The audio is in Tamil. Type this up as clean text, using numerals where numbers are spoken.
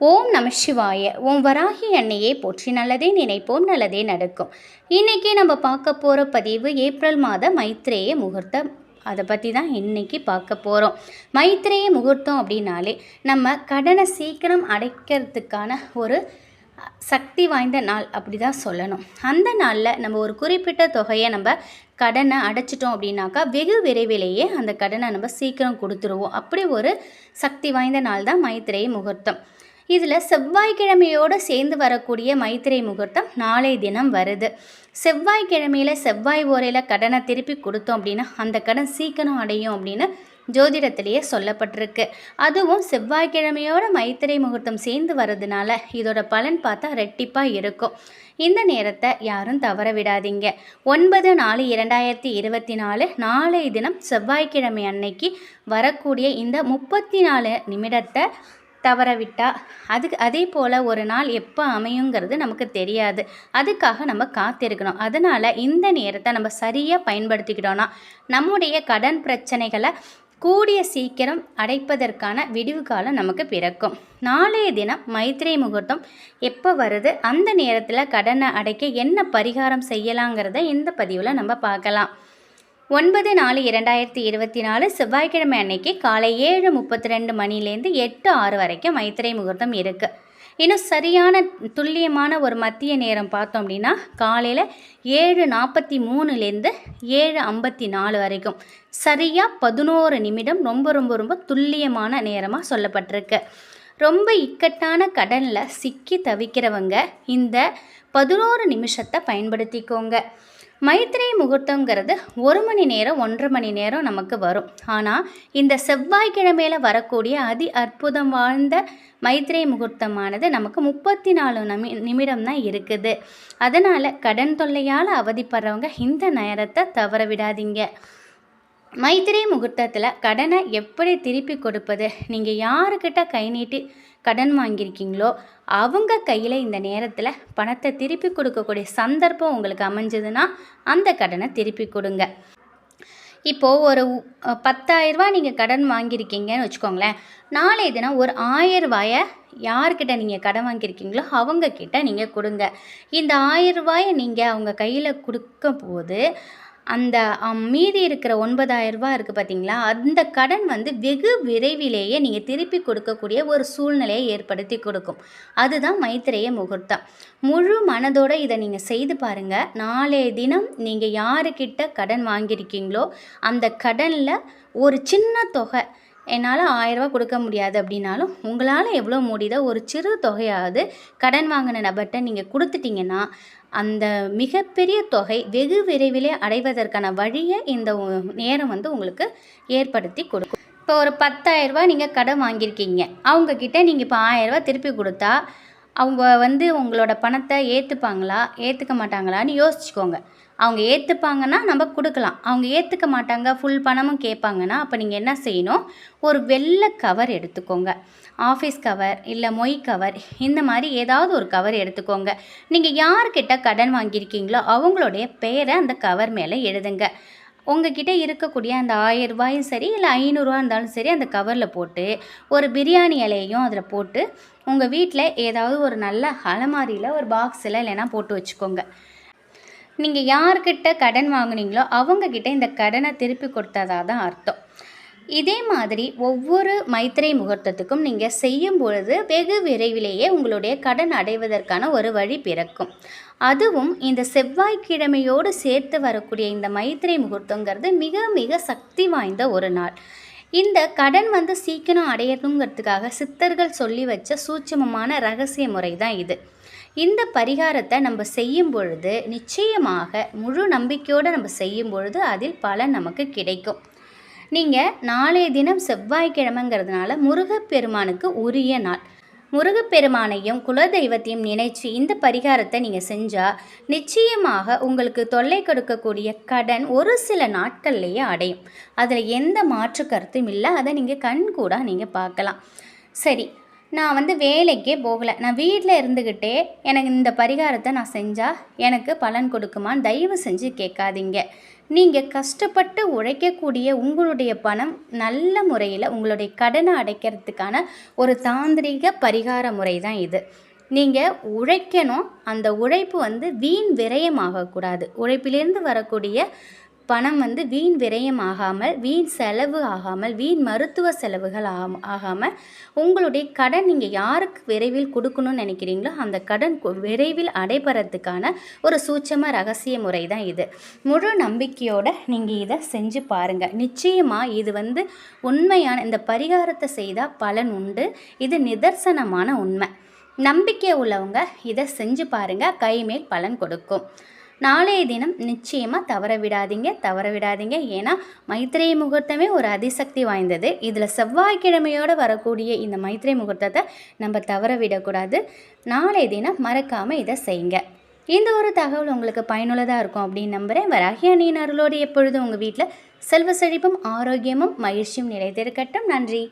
ஓம் நம சிவாய. ஓம் வராகி அன்னையே போற்றி. நல்லதே நினைப்போம், நல்லதே நடக்கும். இன்றைக்கி நம்ம பார்க்க போகிற பதிவு ஏப்ரல் மாத மைத்ரேய முகூர்த்தம். அதை பற்றி தான் இன்றைக்கி பார்க்க போகிறோம். மைத்ரேய முகூர்த்தம் அப்படின்னாலே நம்ம கடனை சீக்கிரம் அடைக்கிறதுக்கான ஒரு சக்தி வாய்ந்த நாள் அப்படி தான் சொல்லணும். அந்த நாளில் நம்ம ஒரு குறிப்பிட்ட தொகையை நம்ம கடனை அடைச்சிட்டோம் அப்படின்னாக்கா வெகு விரைவிலேயே அந்த கடனை நம்ம சீக்கிரம் கொடுத்துருவோம். அப்படி ஒரு சக்தி வாய்ந்த நாள் தான் மைத்ரேய முகூர்த்தம். இதில் செவ்வாய்க்கிழமையோடு சேர்ந்து வரக்கூடிய மைத்ரேய முகூர்த்தம் நாளை தினம் வருது. செவ்வாய்க்கிழமையில் செவ்வாய் ஓரையில் கடனை திருப்பி கொடுத்தோம் அப்படின்னா அந்த கடன் சீக்கிரம் அடையும் அப்படின்னு ஜோதிடத்திலேயே சொல்லப்பட்டிருக்கு. அதுவும் செவ்வாய்க்கிழமையோட மைத்திரை முகூர்த்தம் சேர்ந்து வர்றதுனால இதோட பலன் பார்த்தா ரெட்டிப்பாக இருக்கும். இந்த நேரத்தை யாரும் தவற விடாதீங்க. 9/4/2024 நாளைய தினம் செவ்வாய்க்கிழமை அன்னைக்கு வரக்கூடிய இந்த 34 நிமிடத்தை தவற விட்டால் அதே போல் ஒரு நாள் எப்போ அமையுங்கிறது நமக்கு தெரியாது. அதுக்காக நம்ம காத்திருக்கணும். அதனால் இந்த நேரத்தை நம்ம சரியாக பயன்படுத்திக்கிட்டோன்னா நம்முடைய கடன் பிரச்சனைகளை கூடிய சீக்கிரம் அடைப்பதற்கான விடிவு காலம் நமக்கு பிறக்கும். நாளைய தினம் மைத்ரேய முகூர்த்தம் எப்போ வருது, அந்த நேரத்தில் கடனை அடைக்க என்ன பரிகாரம் செய்யலாங்கிறத இந்த பதிவில் நம்ம பார்க்கலாம். 9/4/2024 செவ்வாய்க்கிழமை அன்னைக்கு காலை 7:32 மணிலேருந்து 8:06 வரைக்கும் மைத்ரேய முகூர்த்தம் இருக்குது. இன்னும் சரியான துல்லியமான ஒரு மத்திய நேரம் பார்த்தோம் அப்படின்னா காலையில் 7:43லேருந்து 7:54 வரைக்கும் சரியாக 11 நிமிடம் ரொம்ப ரொம்ப ரொம்ப துல்லியமான நேரமாக சொல்லப்பட்டிருக்கு. ரொம்ப இக்கட்டான கடனில் சிக்கி தவிக்கிறவங்க இந்த 11 நிமிஷத்தை பயன்படுத்திக்கோங்க. மைத்ரேய முகூர்த்தங்கிறது 1 மணி நேரம் 1.5 மணி நேரம் நமக்கு வரும். ஆனால் இந்த செவ்வாய்க்கிழமையில் வரக்கூடிய அற்புதம் வாழ்ந்த மைத்ரேய முகூர்த்தமானது நமக்கு 34 நிமிடம் தான் இருக்குது. அதனால் கடன் தொல்லையால் அவதிப்படுறவங்க இந்த நேரத்தை தவற விடாதீங்க. மைத்ரேய முகூர்த்தத்தில் கடனை எப்படி திருப்பி கொடுப்பது? நீங்கள் யாருக்கிட்ட கை நீட்டி கடன் வாங்கியிருக்கீங்களோ அவங்க கையில் இந்த நேரத்தில் பணத்தை திருப்பி கொடுக்கக்கூடிய சந்தர்ப்பம் உங்களுக்கு அமைஞ்சதுன்னா அந்த கடனை திருப்பி கொடுங்க. இப்போது ஒரு 10,000 நீங்கள் கடன் வாங்கியிருக்கீங்கன்னு வச்சுக்கோங்களேன். நாளைய தினம் ஒரு 1000 ரூபாயை யார்கிட்ட நீங்கள் கடன் வாங்கியிருக்கீங்களோ அவங்கக்கிட்ட நீங்கள் கொடுங்க. இந்த 1000 ரூபாயை நீங்கள் அவங்க கையில் கொடுக்கும் போது அந்த மீதி இருக்கிற 9,000 ரூபாய் இருக்குது பார்த்தீங்களா, அந்த கடன் வெகு விரைவிலேயே நீங்கள் திருப்பி கொடுக்கக்கூடிய ஒரு சூழ்நிலையை ஏற்படுத்தி கொடுக்கும். அதுதான் மைத்ரேய முகூர்த்தம். முழு மனதோடு இதை நீங்கள் செய்து பாருங்கள். நாளைய தினம் நீங்கள் யாருக்கிட்ட கடன் வாங்கியிருக்கீங்களோ அந்த கடனில் ஒரு சின்ன தொகை, என்னால் 1000 ரூபா கொடுக்க முடியாது அப்படின்னாலும் உங்களால் எவ்வளோ முடியுதோ ஒரு சிறு தொகையாவது கடன் வாங்கின நபர்கிட்ட நீங்கள் கொடுத்துட்டிங்கன்னா அந்த மிகப்பெரிய தொகை வெகு விரைவிலே அடைவதற்கான வழியை இந்த நேரம் உங்களுக்கு ஏற்படுத்தி கொடுக்கும். இப்போ ஒரு 10,000 ரூபா நீங்கள் கடன் வாங்கியிருக்கீங்க. அவங்கக்கிட்ட நீங்கள் இப்போ 1000 ரூபா திருப்பி கொடுத்தா அவங்க உங்களோட பணத்தை ஏற்றுப்பாங்களா ஏற்றுக்க மாட்டாங்களான்னு யோசிச்சுக்கோங்க. அவங்க ஏற்றுப்பாங்கன்னா நம்ம கொடுக்கலாம். அவங்க ஏற்றுக்க மாட்டாங்க, ஃபுல் பணமும் கேட்பாங்கன்னா அப்போ நீங்கள் என்ன செய்யணும், ஒரு வெள்ளை கவர் எடுத்துக்கோங்க. ஆஃபீஸ் கவர் இல்லை மொய் கவர், இந்த மாதிரி ஏதாவது ஒரு கவர் எடுத்துக்கோங்க. நீங்கள் யார்கிட்ட கடன் வாங்கியிருக்கீங்களோ அவங்களுடைய பெயரை அந்த கவர் மேலே எழுதுங்க. உங்ககிட்ட இருக்கக்கூடிய அந்த 1000 ரூபாயும் சரி இல்லை 500 ரூபா இருந்தாலும் சரி அந்த கவரில் போட்டு ஒரு பிரியாணி இலையையும் அதில் போட்டு உங்கள் வீட்டில் ஏதாவது ஒரு நல்ல அலமாரியில் ஒரு பாக்ஸில் இல்லைன்னா போட்டு வச்சுக்கோங்க. நீங்கள் யார்கிட்ட கடன் வாங்குனீங்களோ அவங்கக்கிட்ட இந்த கடனை திருப்பி கொடுத்ததாக தான் அர்த்தம். இதே மாதிரி ஒவ்வொரு மைத்ரேய முகூர்த்தத்துக்கும் நீங்கள் செய்யும் பொழுது வெகு விரைவிலேயே உங்களுடைய கடன் அடைவதற்கான ஒரு வழி பிறக்கும். அதுவும் இந்த செவ்வாய்க்கிழமையோடு சேர்த்து வரக்கூடிய இந்த மைத்ரேய முகூர்த்தங்கிறது மிக மிக சக்தி வாய்ந்த ஒரு நாள். இந்த கடன் சீக்கிரம் அடையணுங்கிறதுக்காக சித்தர்கள் சொல்லி வச்ச சூட்சமமான ரகசிய முறை தான் இது. இந்த பரிகாரத்தை நம்ம செய்யும் பொழுது நிச்சயமாக முழு நம்பிக்கையோடு நம்ம செய்யும் பொழுது அதில் பலன் நமக்கு கிடைக்கும். நீங்கள் நாளைய தினம் செவ்வாய்க்கிழமைங்கிறதுனால முருகப்பெருமானுக்கு உரிய நாள். முருகப்பெருமானையும் குலதெய்வத்தையும் நினைச்சு இந்த பரிகாரத்தை நீங்கள் செஞ்சால் நிச்சயமாக உங்களுக்கு தொல்லை கொடுக்கக்கூடிய கடன் ஒரு சில நாட்கள்லேயே அடையும். அதில் எந்த மாற்று கருத்தும் இல்லை. அதை நீங்கள் கண்கூடாக நீங்கள் பார்க்கலாம். சரி, நான் வந்து வேலைக்கே போகலை, நான் வீட்டில் இருந்துக்கிட்டே எனக்கு இந்த பரிகாரத்தை நான் செஞ்சால் எனக்கு பலன் கொடுக்குமான்னு தயவு செஞ்சு கேட்காதீங்க. நீங்கள் கஷ்டப்பட்டு உழைக்கக்கூடிய உங்களுடைய பணம் நல்ல முறையில் உங்களுடைய கடனை அடைக்கிறதுக்கான ஒரு தாந்திரிக பரிகார முறை தான் இது. நீங்கள் உழைக்கணும், அந்த உழைப்பு வந்து வீண் விரயமாகக்கூடாது. உழைப்பிலிருந்து வரக்கூடிய பணம் வந்து வீண் விரயம் ஆகாமல், வீண் செலவு ஆகாமல், வீண் மருத்துவ செலவுகள் ஆகாமல் உங்களுடைய கடன் நீங்கள் யாருக்கு விரைவில் கொடுக்கணும்னு நினைக்கிறீங்களோ அந்த கடன் விரைவில் அடைபெறத்துக்கான ஒரு சூட்சம ரகசிய முறை தான் இது. முழு நம்பிக்கையோடு நீங்கள் இதை செஞ்சு பாருங்கள். நிச்சயமாக இது வந்து உண்மையான இந்த பரிகாரத்தை செய்தால் பலன் உண்டு. இது நிதர்சனமான உண்மை. நம்பிக்கை உள்ளவங்க இதை செஞ்சு பாருங்கள், கைமேல் பலன் கொடுக்கும். நாளைய தினம் நிச்சயமாக தவற விடாதீங்க. ஏன்னா மைத்திரை முகூர்த்தமே ஒரு அதிசக்தி வாய்ந்தது. இதில் செவ்வாய்க்கிழமையோடு வரக்கூடிய இந்த மைத்திரை முகூர்த்தத்தை நம்ம தவற விடக்கூடாது. நாளைய தினம் மறக்காமல் இதை செய்யுங்க. இந்த ஒரு தகவல் உங்களுக்கு பயனுள்ளதாக இருக்கும் அப்படின்னு நம்புகிறேன். வராகி அணியின் அருளோடு எப்பொழுதும் உங்கள் வீட்டில் செல்வ செழிப்பும் ஆரோக்கியமும் மகிழ்ச்சியும் நிலைத்திருக்கட்டும். நன்றி.